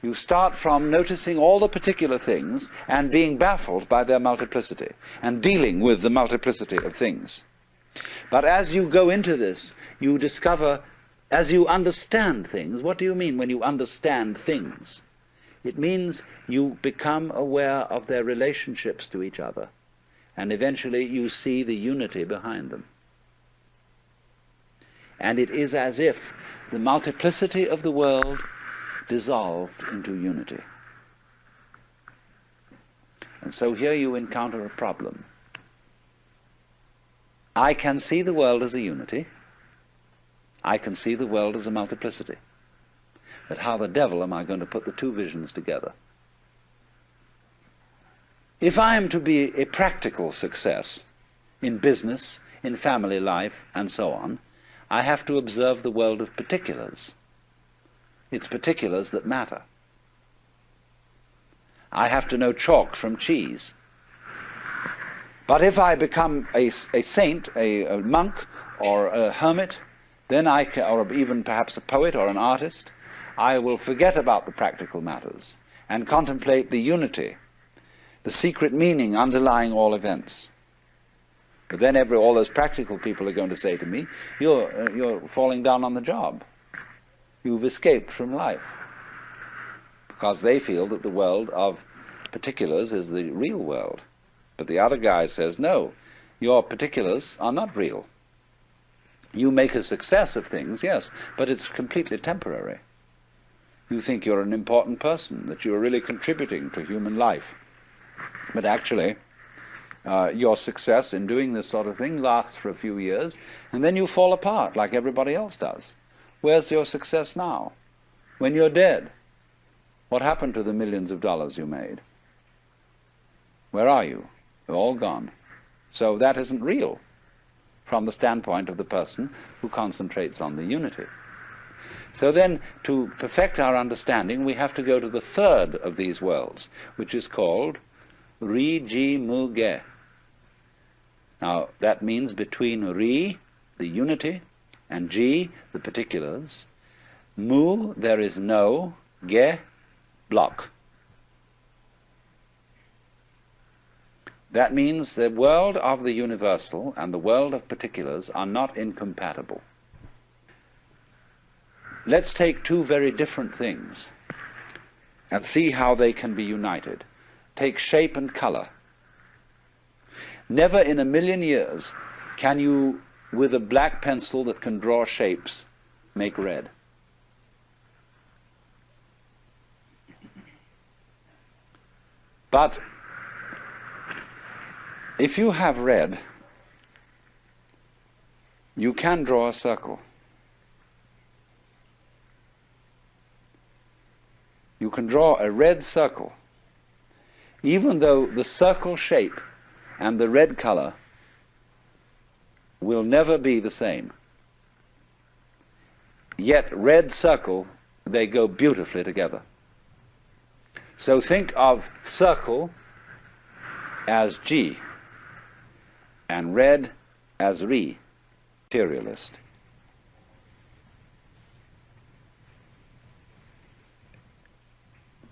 You start from noticing all the particular things and being baffled by their multiplicity and dealing with the multiplicity of things. But as you go into this, you discover, as you understand things, what do you mean when you understand things? It means you become aware of their relationships to each other, and eventually you see the unity behind them. And it is as if the multiplicity of the world dissolved into unity. And so here you encounter a problem. I can see the world as a unity. I can see the world as a multiplicity. But how the devil am I going to put the two visions together? If I am to be a practical success in business, in family life, and so on, I have to observe the world of particulars. It's particulars that matter. I have to know chalk from cheese. But if I become a saint, a monk, or a hermit, then or even perhaps a poet or an artist, I will forget about the practical matters and contemplate the unity, the secret meaning underlying all events. But then all those practical people are going to say to me, you're falling down on the job. You've escaped from life. Because they feel that the world of particulars is the real world. But the other guy says, no, your particulars are not real. You make a success of things, yes, but it's completely temporary. You think you're an important person, that you're really contributing to human life. But actually, your success in doing this sort of thing lasts for a few years, and then you fall apart like everybody else does. Where's your success now? When you're dead, what happened to the millions of dollars you made? Where are you? They're all gone. So that isn't real from the standpoint of the person who concentrates on the unity. So then, to perfect our understanding, we have to go to the third of these worlds, which is called Ri-Ji-Mu-Ge. Now, that means between Ri, the unity, and Ji, the particulars, Mu, there is no, Ge, block. That means the world of the universal and the world of particulars are not incompatible. Let's take two very different things and see how they can be united. Take shape and color. Never in a million years can you, with a black pencil that can draw shapes, make red. But if you have red, you can draw a circle. You can draw a red circle, even though the circle shape and the red color will never be the same. Yet red circle, they go beautifully together. So think of circle as G and red as Ri, materialist.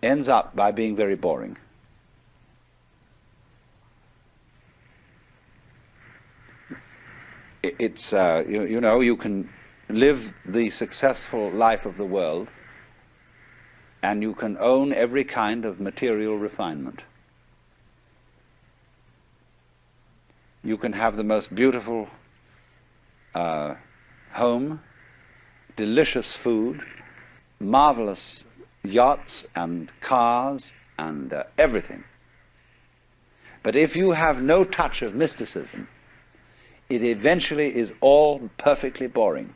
Ends up by being very boring. It's, you know, you can live the successful life of the world and you can own every kind of material refinement. You can have the most beautiful home, delicious food, marvelous yachts and cars and everything. But if you have no touch of mysticism, it eventually is all perfectly boring,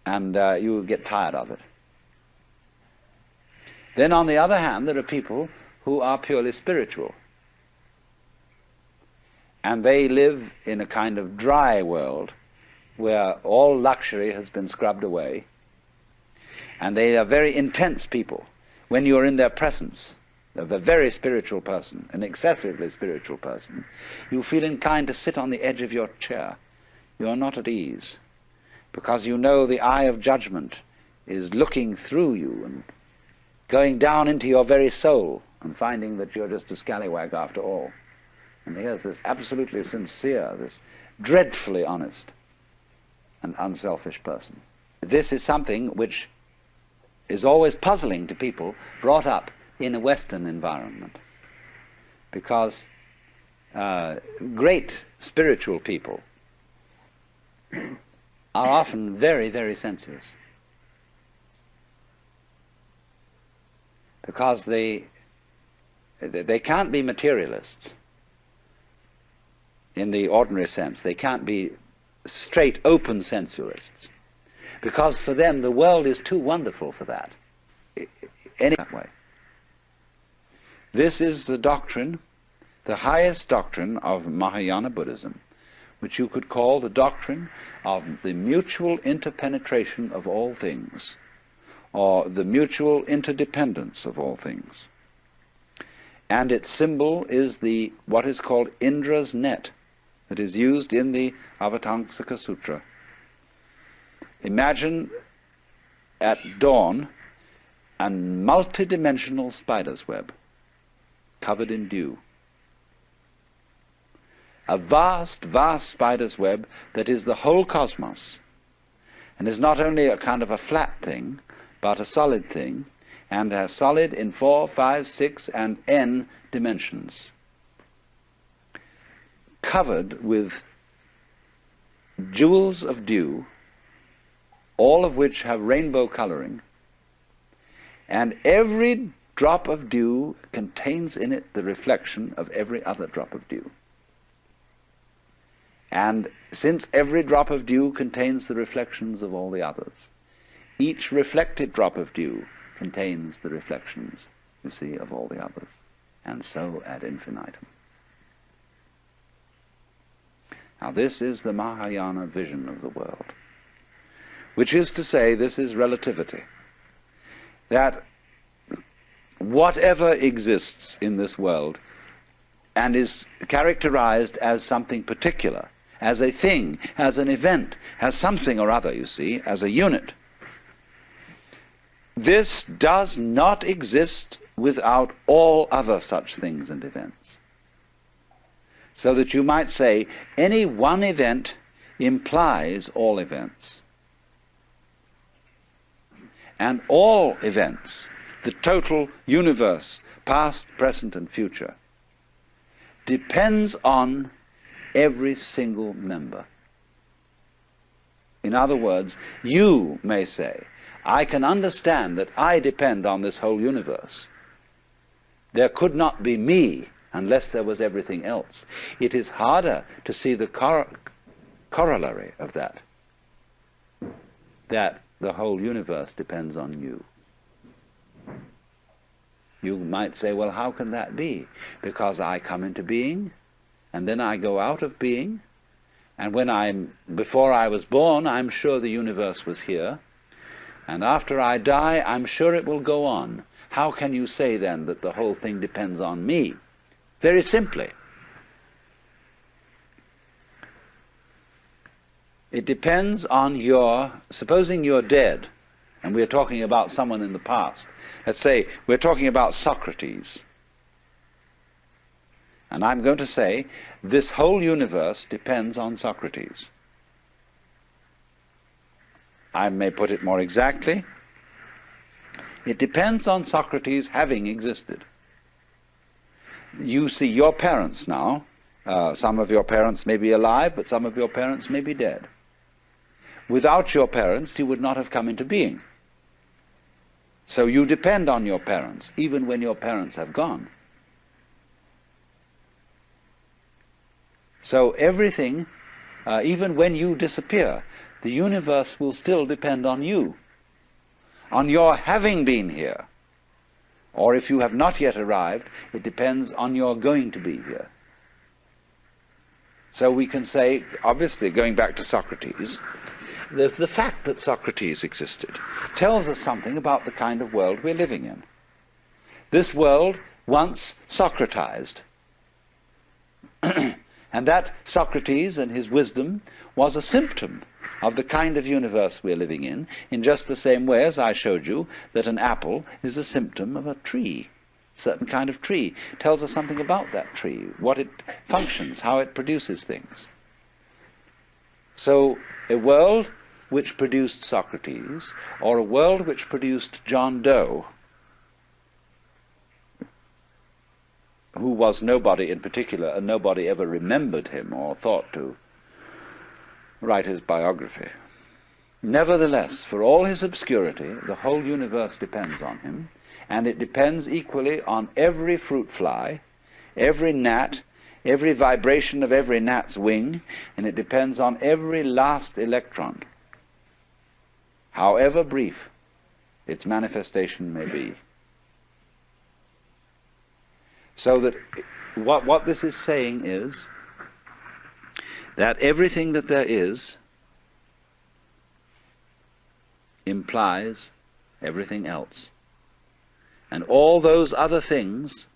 and you will get tired of it. Then on the other hand, there are people who are purely spiritual, and they live in a kind of dry world where all luxury has been scrubbed away, and they are very intense people. When you are in their presence of a very spiritual person, an excessively spiritual person, you feel inclined to sit on the edge of your chair. You are not at ease, because you know the eye of judgment is looking through you and going down into your very soul and finding that you're just a scallywag after all. And here's this absolutely sincere, this dreadfully honest and unselfish person. This is something which is always puzzling to people brought up in a Western environment, because great spiritual people are often very, very sensuous, because they can't be materialists in the ordinary sense. They can't be straight, open sensualists, because for them the world is too wonderful for that. That way. This is the doctrine, the highest doctrine of Mahayana Buddhism, which you could call the doctrine of the mutual interpenetration of all things, or the mutual interdependence of all things. And its symbol is what is called Indra's net, that is used in the Avatamsaka Sutra. Imagine at dawn a multidimensional spider's web covered in dew. A vast, vast spider's web that is the whole cosmos, and is not only a kind of a flat thing, but a solid thing, and a solid in 4, 5, 6, and n dimensions, covered with jewels of dew, all of which have rainbow coloring, and every drop of dew contains in it the reflection of every other drop of dew. And since every drop of dew contains the reflections of all the others, each reflected drop of dew contains the reflections, you see, of all the others, and so ad infinitum. Now this is the Mahayana vision of the world, which is to say, this is relativity, that whatever exists in this world and is characterized as something particular, as a thing, as an event, as something or other, you see, as a unit, this does not exist without all other such things and events. So that you might say any one event implies all events. And all events, the total universe, past, present, and future, depends on every single member. In other words, you may say, I can understand that I depend on this whole universe. There could not be me unless there was everything else. It is harder to see the corollary of that the whole universe depends on you. You might say, well, how can that be? Because I come into being, and then I go out of being, and before I was born, I'm sure the universe was here, and after I die, I'm sure it will go on. How can you say then that the whole thing depends on me? Very simply, it depends on supposing you're dead, and we're talking about someone in the past. Let's say we're talking about Socrates. And I'm going to say this whole universe depends on Socrates. I may put it more exactly. It depends on Socrates having existed. You see your parents now. Some of your parents may be alive, but some of your parents may be dead. Without your parents, you would not have come into being. So you depend on your parents, even when your parents have gone. So everything, even when you disappear, the universe will still depend on you, on your having been here. Or if you have not yet arrived, it depends on your going to be here. So we can say, obviously, going back to Socrates, the fact that Socrates existed tells us something about the kind of world we're living in. This world once Socratized. And that Socrates and his wisdom was a symptom of the kind of universe we're living in just the same way as I showed you that an apple is a symptom of a tree. A certain kind of tree tells us something about that tree, what it functions, how it produces things. So a world which produced Socrates, or a world which produced John Doe, who was nobody in particular, and nobody ever remembered him or thought to write his biography. Nevertheless, for all his obscurity, the whole universe depends on him, and it depends equally on every fruit fly, every gnat, every vibration of every gnat's wing, and it depends on every last electron, however brief its manifestation may be. So that what this is saying is that everything that there is implies everything else. And all those other things,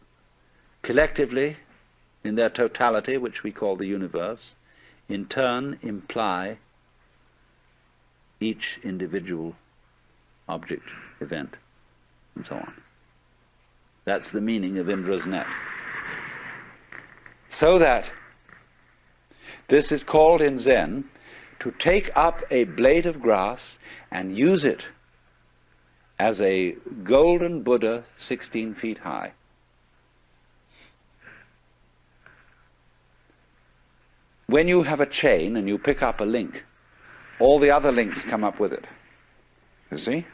collectively, in their totality, which we call the universe, in turn imply each individual object, event, and so on. That's the meaning of Indra's net. So that this is called in Zen to take up a blade of grass and use it as a golden Buddha 16 feet high. When you have a chain and you pick up a link, all the other links come up with it. You see?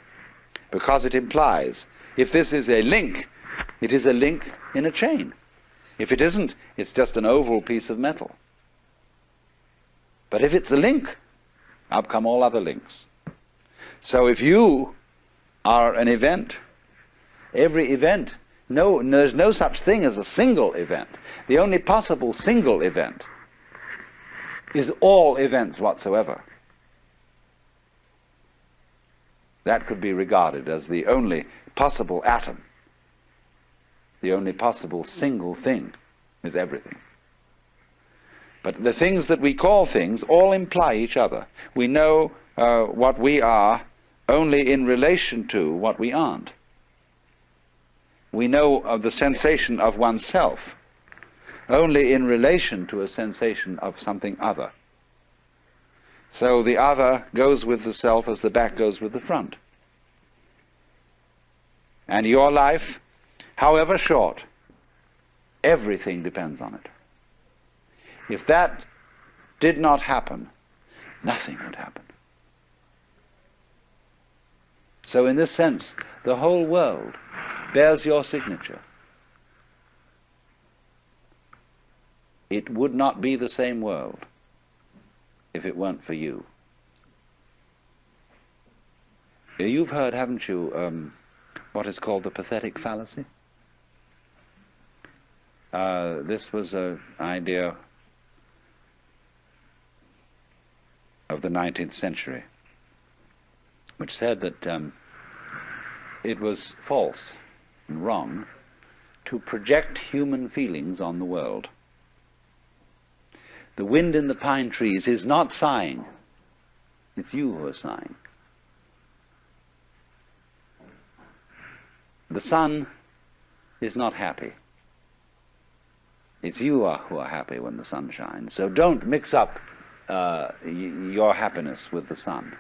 Because it implies, if this is a link, it is a link in a chain. If it isn't, it's just an oval piece of metal. But if it's a link, up come all other links. So if you are an event, every event, there's no such thing as a single event. The only possible single event is all events whatsoever. That could be regarded as the only possible atom. The only possible single thing is everything. But the things that we call things all imply each other. We know what we are only in relation to what we aren't. We know of the sensation of oneself only in relation to a sensation of something other. So the other goes with the self as the back goes with the front. And your life, however short, everything depends on it. If that did not happen, nothing would happen. So in this sense, the whole world bears your signature. It would not be the same world if it weren't for you. You've heard, haven't you, what is called the pathetic fallacy? This was an idea of the 19th century, which said that it was false and wrong to project human feelings on the world. The wind in the pine trees is not sighing. It's you who are sighing. The sun is not happy. It's you who are happy when the sun shines. So don't mix up your happiness with the sun.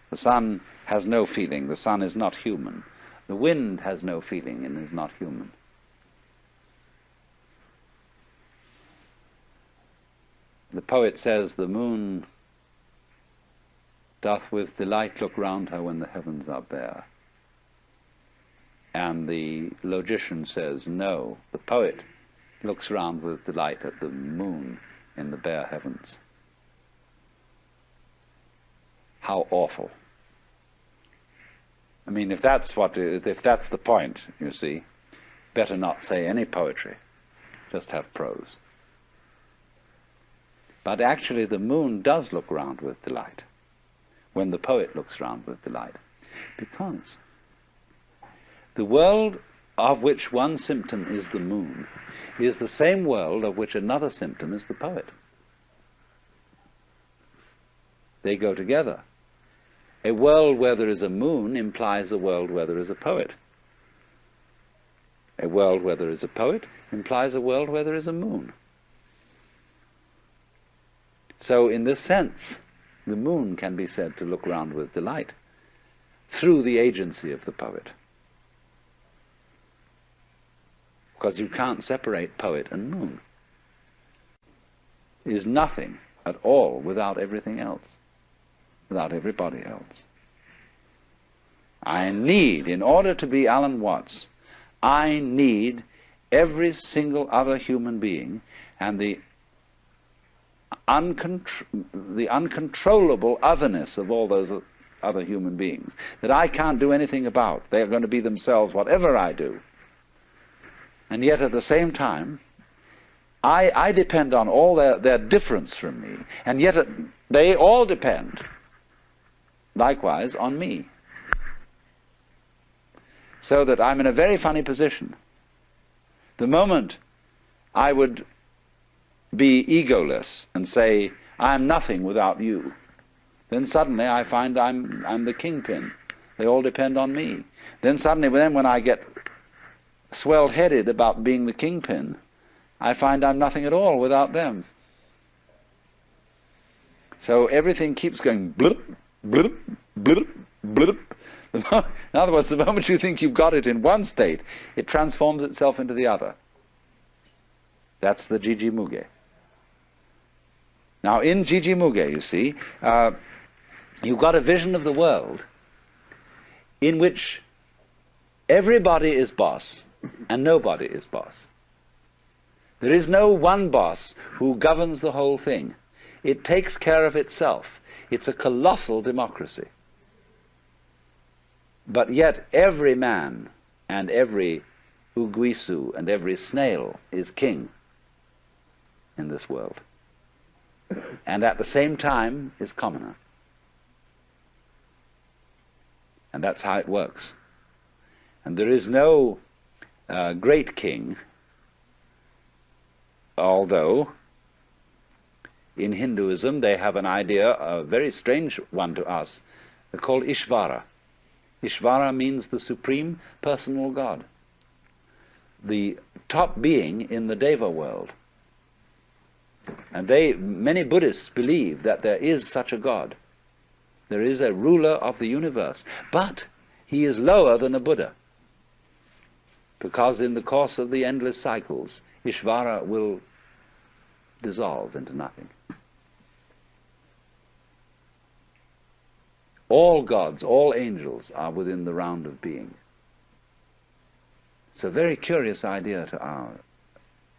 The sun has no feeling. The sun is not human. The wind has no feeling and is not human. The poet says, the moon doth with delight look round her when the heavens are bare. And the logician says, no, the poet looks round with delight at the moon in the bare heavens. How awful. I mean, if that's the point, you see, better not say any poetry, just have prose. But actually the moon does look round with delight when the poet looks round with delight, because the world of which one symptom is the moon is the same world of which another symptom is the poet. They go together. A world where there is a moon implies a world where there is a poet. A world where there is a poet implies a world where there is a moon. So in this sense, the moon can be said to look round with delight through the agency of the poet. Because you can't separate poet and moon. It is nothing at all without everything else, without everybody else. I need, in order to be Alan Watts, I need every single other human being and the uncontrollable otherness of all those other human beings that I can't do anything about. They are going to be themselves whatever I do. And yet at the same time, I depend on all their difference from me, and yet they all depend likewise on me. So that I'm in a very funny position. The moment I would be egoless and say, I'm nothing without you, then suddenly I find I'm the kingpin. They all depend on me. Then suddenly, when I get swelled-headed about being the kingpin, I find I'm nothing at all without them. So everything keeps going blip, blip, blip, blip. In other words, the moment you think you've got it in one state, it transforms itself into the other. That's the Jiji Muge. Now in Jiji Muge, you see, you've got a vision of the world in which everybody is boss and nobody is boss. There is no one boss who governs the whole thing. It takes care of itself. It's a colossal democracy. But yet every man and every uguisu and every snail is king in this world. And at the same time is commoner. And that's how it works. And there is no great king, although in Hinduism they have an idea, a very strange one to us, called Ishvara. Ishvara means the supreme personal God, the top being in the Deva world. And many Buddhists believe that there is such a God. There is a ruler of the universe, but he is lower than a Buddha, because in the course of the endless cycles, Ishvara will dissolve into nothing. All gods, all angels are within the round of being. It's a very curious idea to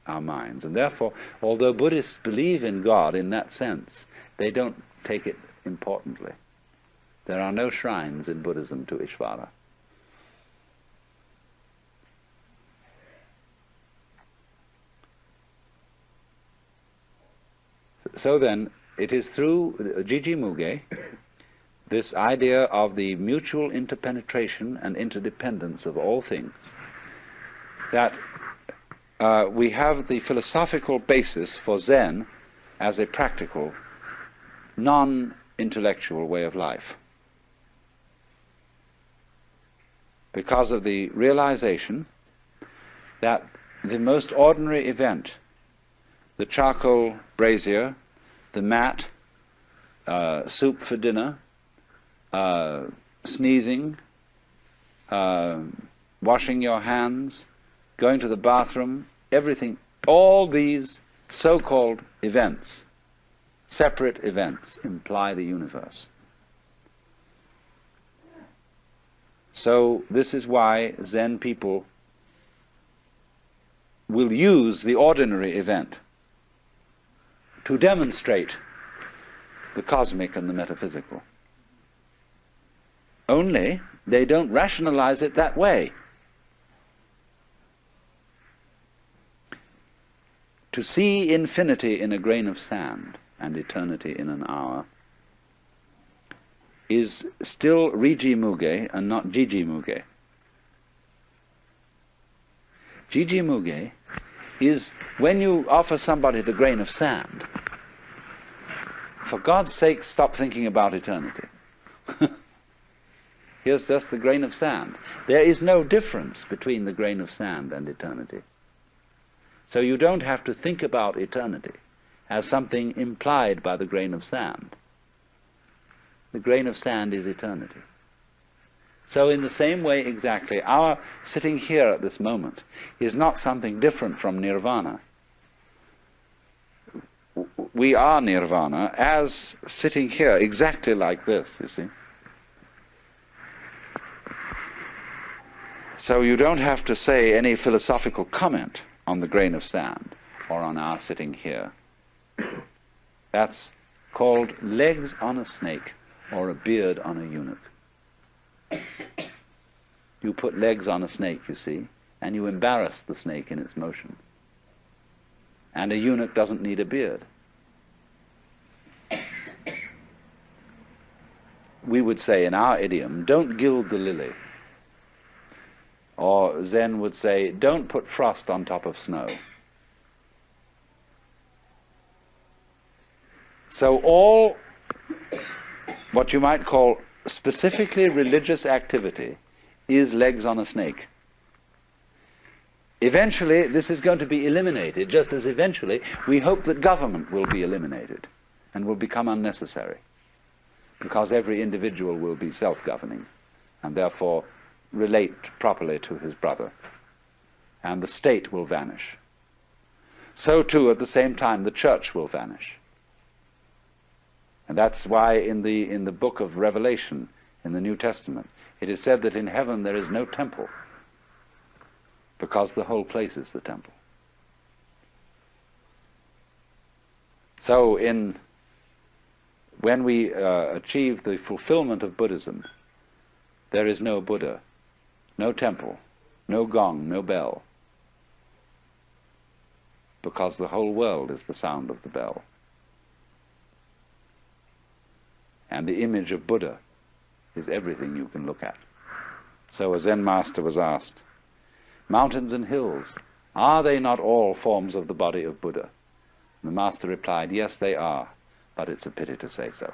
our minds, and therefore, although Buddhists believe in God in that sense, they don't take it importantly. There are no shrines in Buddhism to Ishvara. So then, it is through Jiji Muge, this idea of the mutual interpenetration and interdependence of all things, that we have the philosophical basis for Zen as a practical, non-intellectual way of life. Because of the realization that the most ordinary event, the charcoal brazier, the mat, soup for dinner, sneezing, washing your hands, going to the bathroom, everything, all these so-called events, separate events, imply the universe. So this is why Zen people will use the ordinary event to demonstrate the cosmic and the metaphysical. Only they don't rationalize it that way. To see infinity in a grain of sand and eternity in an hour is still Riji Muge and not Jiji Muge. Jiji Muge is when you offer somebody the grain of sand. for God's sake, stop thinking about eternity. Here's just the grain of sand. There is no difference between the grain of sand and eternity. So you don't have to think about eternity as something implied by the grain of sand. The grain of sand is eternity. So in the same way exactly, our sitting here at this moment is not something different from nirvana. We are nirvana as sitting here, exactly like this, you see. So you don't have to say any philosophical comment on the grain of sand or on our sitting here. That's called legs on a snake or a beard on a eunuch. You put legs on a snake, you see, and you embarrass the snake in its motion. And a eunuch doesn't need a beard. We would say in our idiom, don't gild the lily. Or Zen would say, don't put frost on top of snow. So all what you might call specifically religious activity is legs on a snake. Eventually this is going to be eliminated, just as eventually we hope that government will be eliminated and will become unnecessary, because every individual will be self-governing and therefore relate properly to his brother, and the state will vanish. So too, at the same time, the church will vanish. And that's why in the book of Revelation, in the New Testament, it is said that in heaven there is no temple, because the whole place is the temple. So when we achieve the fulfillment of Buddhism, there is no Buddha, no temple, no gong, no bell, because the whole world is the sound of the bell. And the image of Buddha is everything you can look at. So a Zen master was asked, mountains and hills, are they not all forms of the body of Buddha? And the master replied, yes, they are, but it's a pity to say so.